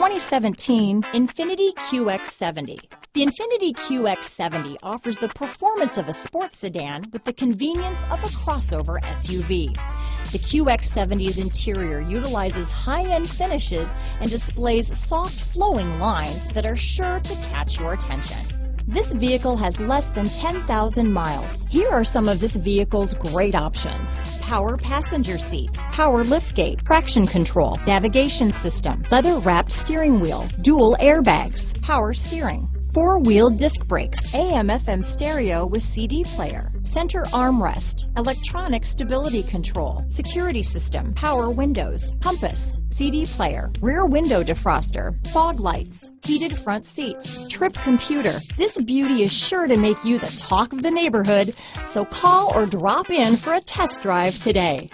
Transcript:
2017 INFINITI QX70. The INFINITI QX70 offers the performance of a sports sedan with the convenience of a crossover SUV. The QX70's interior utilizes high-end finishes and displays soft flowing lines that are sure to catch your attention. This vehicle has less than 10,000 miles. Here are some of this vehicle's great options: power passenger seat, power liftgate, traction control, navigation system, leather-wrapped steering wheel, dual airbags, power steering, four-wheel disc brakes, AM/FM stereo with CD player, center armrest, electronic stability control, security system, power windows, compass, CD player, rear window defroster, fog lights, heated front seats, trip computer. This beauty is sure to make you the talk of the neighborhood, so call or drop in for a test drive today.